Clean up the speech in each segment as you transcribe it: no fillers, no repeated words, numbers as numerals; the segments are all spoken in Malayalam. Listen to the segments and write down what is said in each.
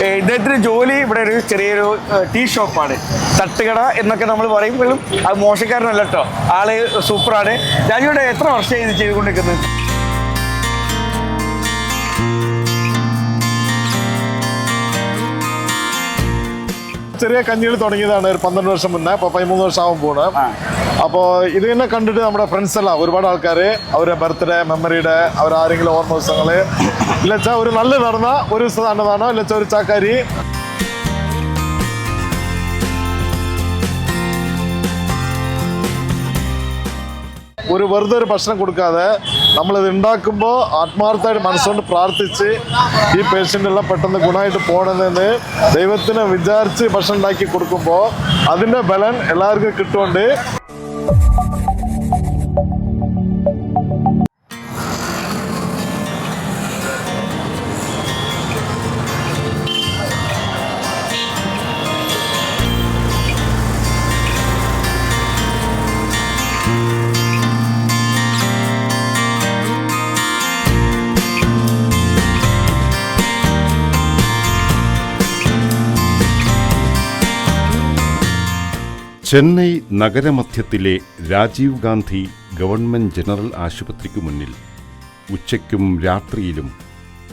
ഇദ്ദേഹത്തിന് ജോലി ഇവിടെ ഒരു ചെറിയൊരു ടീ ഷോപ്പാണ്. തട്ടുകട എന്നൊക്കെ നമ്മൾ പറയുമ്പോഴും അത് മോശക്കാരനല്ല കേട്ടോ, ആള് സൂപ്പറാണ്. രാജുവിടെ എത്ര വർഷമായി ഇത് ചെയ്തുകൊണ്ടിരിക്കുന്നത്? ചെറിയ കഞ്ഞികൾ തുടങ്ങിയതാണ് ഒരു 12 വർഷം മുന്നേ. ഇപ്പോൾ 13 വർഷം ആവാൻ പോണ്. അപ്പോൾ ഇത് തന്നെ കണ്ടിട്ട് നമ്മുടെ ഫ്രണ്ട്സ് എല്ലാം ഒരുപാട് ആൾക്കാർ അവരുടെ ബർത്ത്ഡേ മെമ്മറിയുടെ അവരാരെങ്കിലും ഓർമ്മ ദിവസങ്ങൾ ഇല്ലച്ചാൽ ഒരു നല്ല നടന്ന ഒരു ദിവസം അന്നദാനം ഇല്ലച്ചാൽ ഒരു ചാക്കാരി ഒരു വെറുതെ ഒരു ഭക്ഷണം കൊടുക്കാതെ നമ്മളിത് ഉണ്ടാക്കുമ്പോൾ ആത്മാർത്ഥമായിട്ട് മനസ്സുകൊണ്ട് പ്രാർത്ഥിച്ച് ഈ പേഷ്യൻ്റെല്ലാം പെട്ടെന്ന് ഗുണമായിട്ട് പോകണമെന്ന് ദൈവത്തിനെ വിചാരിച്ച് ഭക്ഷണം ഉണ്ടാക്കി കൊടുക്കുമ്പോൾ അതിൻ്റെ ബലം എല്ലാവർക്കും കിട്ടുകൊണ്ട് ചെന്നൈ നഗരമധ്യത്തിലെ രാജീവ് ഗാന്ധി ഗവൺമെൻറ് ജനറൽ ആശുപത്രിക്കു മുന്നിൽ ഉച്ചയ്ക്കും രാത്രിയിലും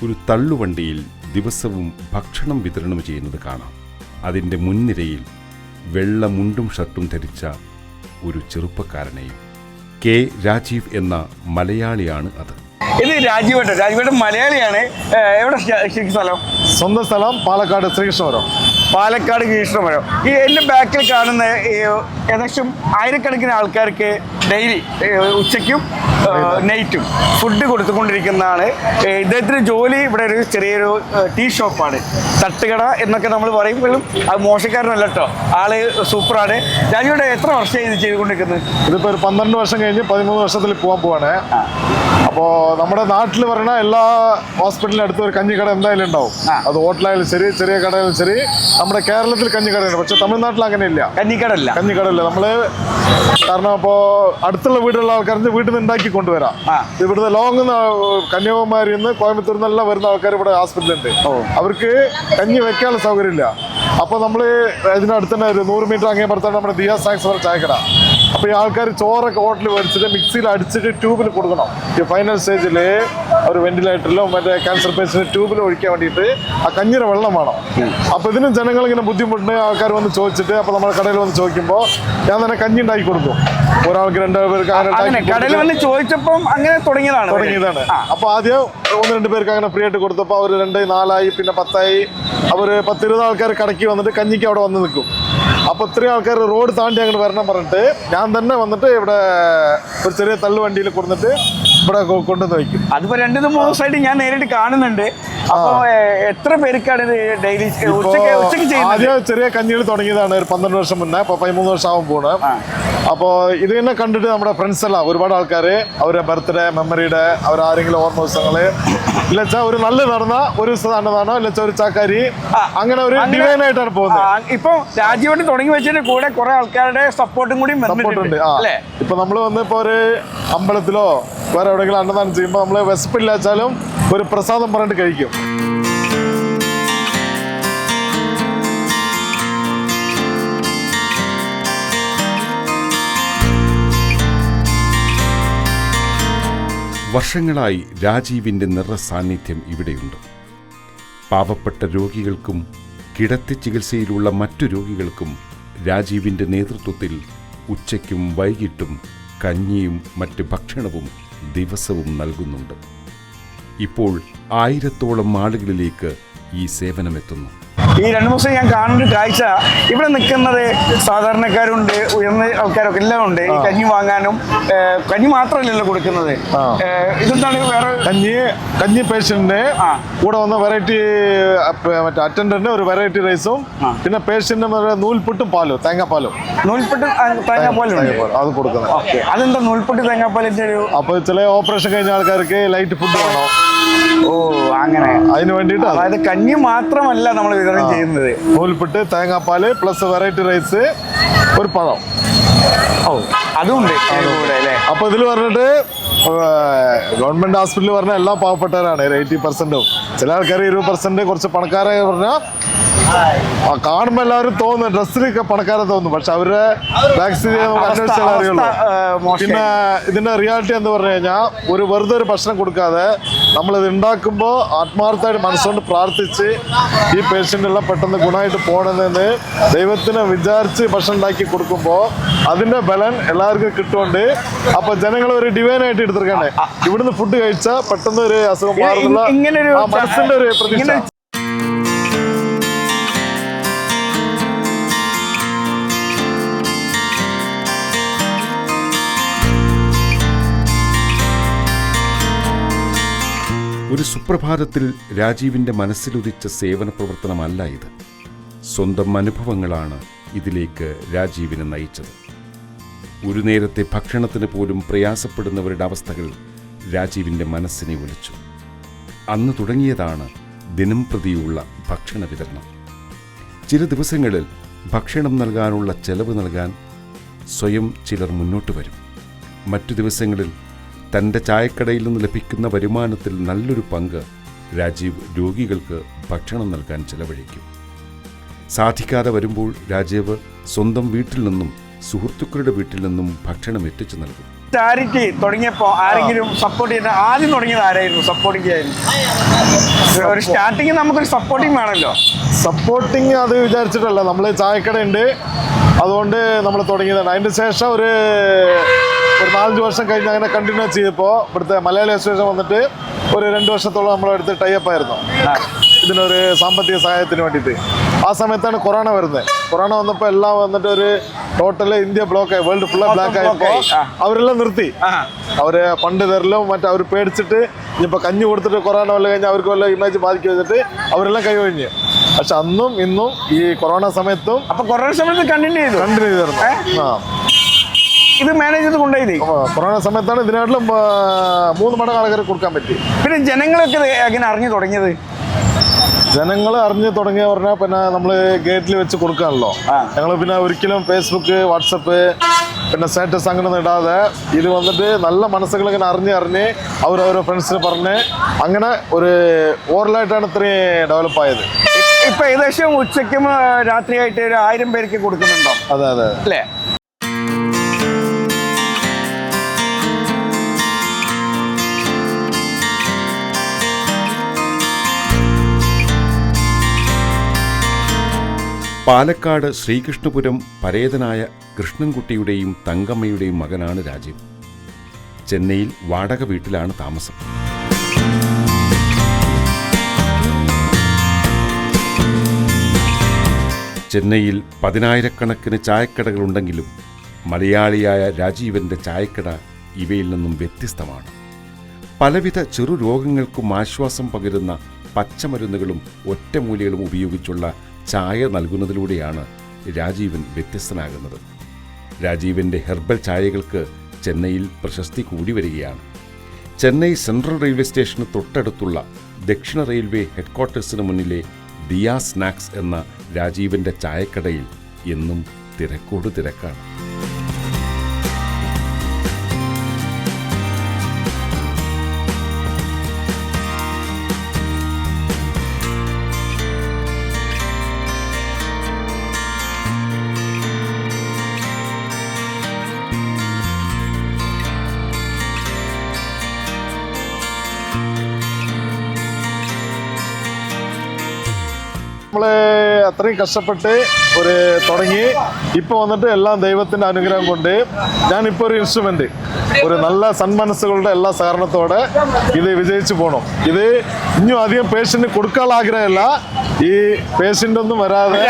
ഒരു തള്ളുവണ്ടിയിൽ ദിവസവും ഭക്ഷണം വിതരണം ചെയ്യുന്നത് കാണാം. അതിൻ്റെ മുൻനിരയിൽ വെള്ള മുണ്ടും ഷർട്ടും ധരിച്ച ഒരു ചെറുപ്പക്കാരനെയും. കെ രാജീവ് എന്ന മലയാളിയാണ് അത്. ഇത് രാജീവേട്ടൻ മലയാളിയാണ്. എവിടെ സ്ഥലം? സ്വന്തം സ്ഥലം പാലക്കാട് ശ്രീകൃഷ്ണപുരം. പാലക്കാട് കൃഷ്ണപുരം. ഈ എൻ്റെ ബാക്കിൽ കാണുന്ന ഏകദേശം ആയിരക്കണക്കിന് ആൾക്കാർക്ക് ഡെയിലി ഉച്ചയ്ക്കും നൈറ്റും ഫുഡ് കൊടുത്തുകൊണ്ടിരിക്കുന്നതാണ്. ഇദ്ദേഹത്തിന് ജോലി ഇവിടെ ഒരു ചെറിയൊരു ടീ ഷോപ്പാണ്. തട്ടുകട എന്നൊക്കെ നമ്മൾ പറയുമ്പോഴും അത് മോശക്കാരനല്ല കേട്ടോ, ആള് സൂപ്പറാണ്. രാജുവിടെ എത്ര വർഷമായി ഇത് ചെയ്തുകൊണ്ടിരിക്കുന്നത്? ഇതിപ്പോൾ ഒരു 12 വർഷം കഴിഞ്ഞ് 13 വർഷത്തിൽ പോകാൻ പോവാണ്. അപ്പോൾ നമ്മുടെ നാട്ടിൽ പറഞ്ഞ എല്ലാ ഹോസ്പിറ്റലിനും അടുത്ത് ഒരു കഞ്ഞിക്കട എന്തായാലും ഉണ്ടാവും. അത് ഹോട്ടലായാലും ശരി, ചെറിയ കടയായാലും ശരി. നമ്മുടെ കേരളത്തിൽ കഞ്ഞിക്കടയുണ്ട്, പക്ഷെ തമിഴ്നാട്ടിൽ അങ്ങനെയില്ല. കഞ്ഞിക്കടയില്ല നമ്മള്. കാരണം അപ്പോൾ അടുത്തുള്ള വീടുള്ള ആൾക്കാരുടെ വീട്ടിൽ നിന്ന് ഉണ്ടാക്കി കൊണ്ടുവരാം. ഇവിടുന്ന് ലോങ് കന്യാകുമാരിൽ നിന്ന് കോയമ്പത്തൂരിൽ നിന്നെല്ലാം വരുന്ന ആൾക്കാർ ഇവിടെ ഹോസ്പിറ്റലുണ്ട്. അവർക്ക് കഞ്ഞി വെക്കാനുള്ള സൗകര്യമില്ല. അപ്പോൾ നമ്മൾ ഇതിനടുത്ത് തന്നെ ഒരു 100 മീറ്റർ അങ്ങേ പുറത്താണ് നമ്മുടെ ദിയ സ്നാക്സ് പറഞ്ഞ ചായക്കട. അപ്പോൾ ഈ ആൾക്കാർ ചോറൊക്കെ ഹോട്ടലിൽ മേടിച്ചിട്ട് മിക്സിയിൽ അടിച്ചിട്ട് ട്യൂബിൽ കൊടുക്കണം. ഈ ഫൈനൽ സ്റ്റേജിൽ ഒരു വെന്റിലേറ്ററിലോ മറ്റേ ക്യാൻസർ പേഷ്യൻറ്റ് ട്യൂബിൽ ഒഴിക്കാൻ വേണ്ടിയിട്ട് ആ കഞ്ഞിയുടെ വെള്ളം വേണം. അപ്പോൾ ഇതിനും ജനങ്ങൾ ഇങ്ങനെ ബുദ്ധിമുട്ടുണ്ട്. ആൾക്കാർ വന്ന് ചോദിച്ചിട്ട് അപ്പോൾ നമ്മുടെ കടയിൽ വന്ന് ചോദിക്കുമ്പോൾ ഞാൻ തന്നെ കഞ്ഞി ഉണ്ടാക്കി കൊടുക്കും. ഒരാൾക്ക് 2 പേർക്ക് അങ്ങനെ ചോദിച്ചപ്പം അങ്ങനെ തുടങ്ങിയതാണ്. അപ്പോൾ ആദ്യം 1-2 പേർക്ക് അങ്ങനെ ഫ്രീ ആയിട്ട് കൊടുത്തപ്പോൾ അവർ 2, 4 പിന്നെ 10 അവർ 10-20 ആൾക്കാർ കടക്കി വന്നിട്ട് കഞ്ഞിക്ക് അവിടെ വന്ന് നിൽക്കും. അപ്പോൾ ഇത്രയും ആൾക്കാർ റോഡ് താണ്ടി അങ്ങോട്ട് വരണം പറഞ്ഞിട്ട് ഞാൻ തന്നെ വന്നിട്ട് ഇവിടെ ഒരു ചെറിയ തള്ളുവണ്ടിയിൽ കൊടുത്തിട്ട് ഇവിടെ കൊണ്ടുവന്ന് വയ്ക്കും. അതിപ്പോ 2-3 ദിവസമായിട്ട് ഞാൻ നേരിട്ട് കാണുന്നുണ്ട്. അപ്പോൾ എത്ര പേർക്കാണ് ഇത് ഡെയിലി ഉച്ചയ്ക്ക് ചെയ്യുന്നത്? ആദ്യം ചെറിയ കഞ്ഞികൾ തുടങ്ങിയതാണ് ഒരു 12 വർഷം മുന്നേ. ഇപ്പോൾ 13 വർഷം ആവാൻ പോണ്. അപ്പോൾ ഇത് തന്നെ കണ്ടിട്ട് നമ്മുടെ ഫ്രണ്ട്സ് എല്ലാം ഒരുപാട് ആൾക്കാർ അവരുടെ ബർത്ത്ഡേ മെമ്മറിയുടെ അവരാരെങ്കിലും ഓർമ്മ ദിവസങ്ങൾ ഇല്ലച്ചാൽ ഒരു നല്ല നടന്ന ഒരു ദിവസം അന്നദാനം ഇല്ലച്ചാൽ ഒരു ചാക്കാരി അങ്ങനെ ഒരു ഡിവൈൻ ആയിട്ടാണ് പോകുന്നത്. ഇപ്പൊ രാജീവേട്ടൻ തുടങ്ങി വെച്ചതിന്റെ കൂടെ കുറെ ആൾക്കാരുടെ സപ്പോർട്ടും കൂടി സപ്പോർട്ടുണ്ട്. ഇപ്പൊ നമ്മൾ വന്ന് ഇപ്പൊ ഒരു അമ്പലത്തിലോ വേറെ എവിടെയെങ്കിലും അന്നദാനം ചെയ്യുമ്പോൾ നമ്മള് വിശപ്പില്ലാച്ചാലും ഒരു പ്രസാദം പറഞ്ഞിട്ട് കഴിക്കും. വർഷങ്ങളായി രാജീവിൻ്റെ നിറസാന്നിധ്യം ഇവിടെയുണ്ട്. പാവപ്പെട്ട രോഗികൾക്കും കിടത്തി ചികിത്സയിലുള്ള മറ്റു രോഗികൾക്കും രാജീവിൻ്റെ നേതൃത്വത്തിൽ ഉച്ചയ്ക്കും വൈകിട്ടും കഞ്ഞിയും മറ്റ് ഭക്ഷണവും ദിവസവും നൽകുന്നുണ്ട്. ഇപ്പോൾ 1000-ഓളം ആളുകളിലേക്ക് ഈ സേവനമെത്തുന്നു. ഈ 2 ദിവസം ഞാൻ കാണുന്ന കാഴ്ച ഇവിടെ നിൽക്കുന്നത് സാധാരണക്കാരുണ്ട്, ഉയർന്ന ആൾക്കാരൊക്കെ എല്ലാം ഉണ്ട്. ഈ കഞ്ഞി വാങ്ങാനും കഞ്ഞി മാത്രമല്ലല്ലോ കൊടുക്കുന്നത്. ഇതെന്താണ് വേറെ കഞ്ഞി പേഷ്യന്റിന് കൂടെ വന്ന വെറൈറ്റി മറ്റേ അറ്റൻഡന്റിന് ഒരു വെറൈറ്റി റൈസും പിന്നെ പേഷ്യന്റിന് നൂൽപുട്ടും പാലും തേങ്ങാപ്പാലും. നൂൽപുട്ടും തേങ്ങാപ്പാലും അത് കൊടുക്കുന്നത്. അതെന്താ നൂൽപുട്ട് തേങ്ങാപ്പാലിന്റെ ഒരു? അപ്പൊ ചില ഓപ്പറേഷൻ കഴിഞ്ഞ ആൾക്കാർക്ക് ലൈറ്റ് ഫുഡ് വേണം. ഓ അങ്ങനെ അതിന് വേണ്ടിയിട്ട് അതായത് കഞ്ഞി മാത്രമല്ല നമ്മൾ വിതരണം ചെയ്യുന്നത്. നൂൽപുട്ട് തേങ്ങാപ്പാല് പ്ലസ് വെറൈറ്റി റൈസ് ഒരു പഴം. ഓ അതുണ്ട്. അപ്പൊ ഇതിൽ പറഞ്ഞിട്ട് ഗവൺമെന്റ് ഹോസ്പിറ്റലിൽ പറഞ്ഞാൽ എല്ലാം പാവപ്പെട്ടവരാണ് 80%. ചില ആൾക്കാർ 20% കുറച്ച് പണക്കാരെ പറഞ്ഞാൽ കാണുമ്പോൾ എല്ലാവരും തോന്നുന്നു ഡ്രസ്സിലൊക്കെ പണക്കാരെ തോന്നുന്നു, പക്ഷെ അവരുടെ വാക്സിൻ അന്വേഷിച്ചാൽ അറിയുള്ളൂ. പിന്നെ ഇതിന്റെ റിയാലിറ്റി എന്ന് പറഞ്ഞു കഴിഞ്ഞാൽ വെറുതെ ഒരു ഭക്ഷണം കൊടുക്കാതെ നമ്മളിത് ഉണ്ടാക്കുമ്പോൾ ആത്മാർത്ഥമായിട്ട് മനസ്സുകൊണ്ട് പ്രാർത്ഥിച്ച് ഈ പേഷ്യൻ്റെല്ലാം പെട്ടെന്ന് ഗുണമായിട്ട് പോകണമെന്ന് ദൈവത്തിനെ വിചാരിച്ച് ഭക്ഷണം ഉണ്ടാക്കി കൊടുക്കുമ്പോൾ അതിന്റെ ബലൻ എല്ലാവർക്കും കിട്ടുകൊണ്ട് അപ്പൊ ജനങ്ങൾ ഒരു ഡിവൈനായിട്ട് എടുത്തിരിക്കണ്ടേ. ഇവിടുന്ന് ഫുഡ് കഴിച്ചാൽ പെട്ടെന്ന് ഒരു അസുഖം മാറുന്നുള്ള മനസ്സിന്റെ ഒരു പ്രതീക്ഷ. ഒരു സുപ്രഭാതത്തിൽ രാജീവിൻ്റെ മനസ്സിലുദിച്ച സേവന പ്രവർത്തനമല്ല ഇത്. സ്വന്തം അനുഭവങ്ങളാണ് ഇതിലേക്ക് രാജീവിനെ നയിച്ചത്. ഒരു നേരത്തെ ഭക്ഷണത്തിന് പോലും പ്രയാസപ്പെടുന്നവരുടെ അവസ്ഥകൾ രാജീവിൻ്റെ മനസ്സിനെ ഒലിച്ചു. അന്ന് തുടങ്ങിയതാണ് ദിനം പ്രതിയുള്ള ഭക്ഷണ വിതരണം. ചില ദിവസങ്ങളിൽ ഭക്ഷണം നൽകാനുള്ള ചെലവ് നൽകാൻ സ്വയം ചിലർ മുന്നോട്ട് വരും. മറ്റു ദിവസങ്ങളിൽ തൻ്റെ ചായക്കടയിൽ നിന്ന് ലഭിക്കുന്ന വരുമാനത്തിൽ നല്ലൊരു പങ്ക് രാജീവ് രോഗികൾക്ക് ഭക്ഷണം നൽകാൻ ചെലവഴിക്കും. സാധിക്കാതെ വരുമ്പോൾ രാജീവ് സ്വന്തം വീട്ടിൽ നിന്നും സുഹൃത്തുക്കളുടെ വീട്ടിൽ നിന്നും ഭക്ഷണം എത്തിച്ചു നൽകും. ചാരിറ്റി തുടങ്ങിയപ്പോൾ ആരെങ്കിലും സപ്പോർട്ട് ചെയ്യുന്ന ആദ്യം തുടങ്ങിയത് ആരായിരുന്നു? സപ്പോർട്ടിങ് ആയിരുന്നു ഒരു സ്റ്റാർട്ടിങ്, നമുക്കൊരു സപ്പോർട്ടിങ് വേണമല്ലോ. സപ്പോർട്ടിങ് അത് വിചാരിച്ചിട്ടല്ല, നമ്മൾ ചായക്കട ഉണ്ട് അതുകൊണ്ട് നമ്മൾ തുടങ്ങിയതാണ്. അതിന് ശേഷം ഒരു 4-5 വർഷം കഴിഞ്ഞ് അങ്ങനെ കണ്ടിന്യൂ ചെയ്തപ്പോൾ ഇവിടുത്തെ മലയാളി അസോസിയേഷൻ വന്നിട്ട് ഒരു 2 വർഷത്തോളം നമ്മളടുത്ത് ടൈപ്പ് ആയിരുന്നു ഇതിനൊരു സാമ്പത്തിക സഹായത്തിന് വേണ്ടിയിട്ട്. ആ സമയത്താണ് കൊറോണ വരുന്നത്. കൊറോണ വന്നപ്പോൾ എല്ലാം വന്നിട്ട് ഒരു ടോട്ടല് ഇന്ത്യ ബ്ലോക്കായി, വേൾഡ് ഫുള്ള് ബ്ലോക്ക് ആയപ്പോൾ അവരെല്ലാം നിർത്തി. അവര് ഫണ്ട് തരലും മറ്റേ അവർ പേടിച്ചിട്ട് ഇനിയിപ്പോൾ കഞ്ഞി കൊടുത്തിട്ട് കൊറോണ വല്ല കഴിഞ്ഞാൽ അവർക്ക് വല്ല ഇമേജ് ബാധിക്കുക വെച്ചിട്ട് അവരെല്ലാം കൈവഴിഞ്ഞ്. പക്ഷെ അന്നും ഇന്നും ഈ കൊറോണ സമയത്തും കൊറോണ സമയത്ത് കണ്ടിന്യൂ ചെയ്തിരുന്നു. ഇത് മാനേജ് ചെയ്ത് കൊണ്ടുപോയി. കൊറോണ സമയത്താണ് ഇതിനാട്ടിലും 3 മടങ്ങ് ആൾക്കാർ കൊടുക്കാൻ പറ്റി. പിന്നെ ജനങ്ങളൊക്കെ എങ്ങനെ അറിഞ്ഞു തുടങ്ങിയത്? ജനങ്ങൾ അറിഞ്ഞു തുടങ്ങിയ പറഞ്ഞാൽ പിന്നെ നമ്മൾ ഗേറ്റിൽ വെച്ച് കൊടുക്കാണല്ലോ. ഞങ്ങൾ പിന്നെ ഒരിക്കലും ഫേസ്ബുക്ക്, വാട്സപ്പ്, പിന്നെ സ്റ്റാറ്റസ് അങ്ങനെ ഇടാതെ ഇത് വന്നിട്ട് നല്ല മനസ്സുകൾ ഇങ്ങനെ അറിഞ്ഞ് അവരവരോ ഫ്രണ്ട്സിന് പറഞ്ഞ് അങ്ങനെ ഒരു ഓറലായിട്ടാണ് ഇത്രയും ഡെവലപ്പ് ആയത്. ഇപ്പൊ ഏകദേശം ഉച്ചയ്ക്കും രാത്രിയായിട്ട് ഒരു 1000 പേർക്ക് കൊടുക്കുന്നുണ്ടോ? അതെ അതെ അല്ലേ? പാലക്കാട് ശ്രീകൃഷ്ണപുരം പരേതനായ കൃഷ്ണൻകുട്ടിയുടെയും തങ്കമ്മയുടെയും മകനാണ് രാജീവ്. ചെന്നൈയിൽ വാടക വീട്ടിലാണ് താമസം. ചെന്നൈയിൽ 10,000-കണക്കിന് ചായക്കടകളുണ്ടെങ്കിലും മലയാളിയായ രാജീവൻ്റെ ചായക്കട ഇവയിൽ നിന്നും വ്യത്യസ്തമാണ്. പലവിധ ചെറു രോഗങ്ങൾക്കും ആശ്വാസം പകരുന്ന പച്ചമരുന്നുകളും ഒറ്റമൂലികളും ഉപയോഗിച്ചുള്ള ചായ നൽകുന്നതിലൂടെയാണ് രാജീവൻ വ്യത്യസ്തനാകുന്നത്. രാജീവൻ്റെ ഹെർബൽ ചായകൾക്ക് ചെന്നൈയിൽ പ്രശസ്തി കൂടി വരികയാണ്. ചെന്നൈ സെൻട്രൽ റെയിൽവേ സ്റ്റേഷന് തൊട്ടടുത്തുള്ള ദക്ഷിണ റെയിൽവേ ഹെഡ്ക്വാർട്ടേഴ്സിന് മുന്നിലെ ദിയ സ്നാക്സ് എന്ന രാജീവൻ്റെ ചായക്കടയിൽ എന്നും തിരക്കോട് തിരക്കാണ്. നമ്മള് അത്രയും കഷ്ടപ്പെട്ട് തുടങ്ങി ഇപ്പോൾ വന്നിട്ട് എല്ലാം ദൈവത്തിന്റെ അനുഗ്രഹം കൊണ്ട് ഞാനിപ്പോൾ ഒരു ഇൻസ്ട്രുമെന്റ് ഒരു നല്ല സന്മനസ്സുകളുടെ എല്ലാ സഹകരണത്തോടെ ഇത് വിജയിച്ചു പോകണം. ഇത് ഇനിയും അധികം പേഷ്യന്റ് കൊടുക്കാനുള്ള ആഗ്രഹമല്ല, ഈ പേഷ്യന്റ് ഒന്നും വരാതെ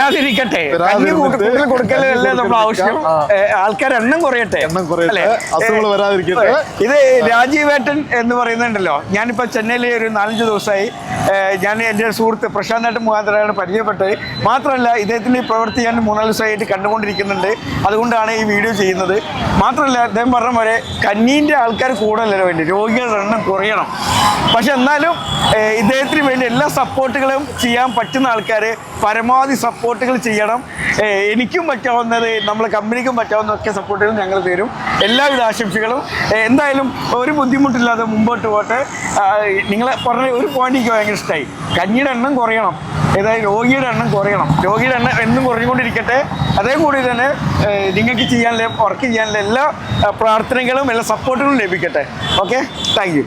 ആൾക്കാർ എണ്ണം കുറയട്ടെ, അസുഖങ്ങൾ വരാതിരിക്കട്ടെ. ഇത് രാജീവേട്ടൻ എന്ന് പറയുന്നുണ്ടല്ലോ. ഞാനിപ്പോ ചെന്നൈയിൽ ഒരു 4-5 ദിവസമായി ഞാൻ എൻ്റെ സുഹൃത്ത് പ്രശാന്തായിട്ട് മുഖാന്തരമാണ് പരിചയപ്പെട്ടത്. മാത്രമല്ല ഇദ്ദേഹത്തിൻ്റെ ഈ പ്രവൃത്തി ഞാൻ 3-4 ദിവസമായിട്ട് കണ്ടുകൊണ്ടിരിക്കുന്നുണ്ട്. അതുകൊണ്ടാണ് ഈ വീഡിയോ ചെയ്യുന്നത്. മാത്രമല്ല അദ്ദേഹം പറഞ്ഞ പോലെ കന്നീൻ്റെ ആൾക്കാർ കൂടുതലല്ല വേണ്ടി, രോഗികളുടെ എണ്ണം കുറയണം. പക്ഷെ എന്നാലും ഇദ്ദേഹത്തിന് വേണ്ടി എല്ലാ സപ്പോർട്ടുകളും ചെയ്യാൻ പറ്റുന്ന ആൾക്കാർ പരമാവധി സപ്പോർട്ടുകൾ ചെയ്യണം. എനിക്കും പറ്റാവുന്നത്, നമ്മളെ കമ്പനിക്കും പറ്റാവുന്നതൊക്കെ സപ്പോർട്ടുകൾ ഞങ്ങൾ തരും. എല്ലാവിധ ആശംസകളും. എന്തായാലും ഒരു ബുദ്ധിമുട്ടില്ലാതെ മുമ്പോട്ട് പോട്ടെ. നിങ്ങളെ പറഞ്ഞ ഒരു പോയിന്റ് എനിക്ക് ഭയങ്കര ഇഷ്ടമായി. കഞ്ഞിയുടെ എണ്ണം കുറയണം, ഏതായാലും രോഗിയുടെ എണ്ണം കുറയണം. രോഗിയുടെ എണ്ണം എന്നും കുറഞ്ഞുകൊണ്ടിരിക്കട്ടെ. അതേകൂടി തന്നെ നിങ്ങൾക്ക് ചെയ്യാനുള്ള, വർക്ക് ചെയ്യാനുള്ള എല്ലാ പ്രാർത്ഥനകളും എല്ലാ സപ്പോർട്ടുകളും ലഭിക്കട്ടെ. Okay, thank you.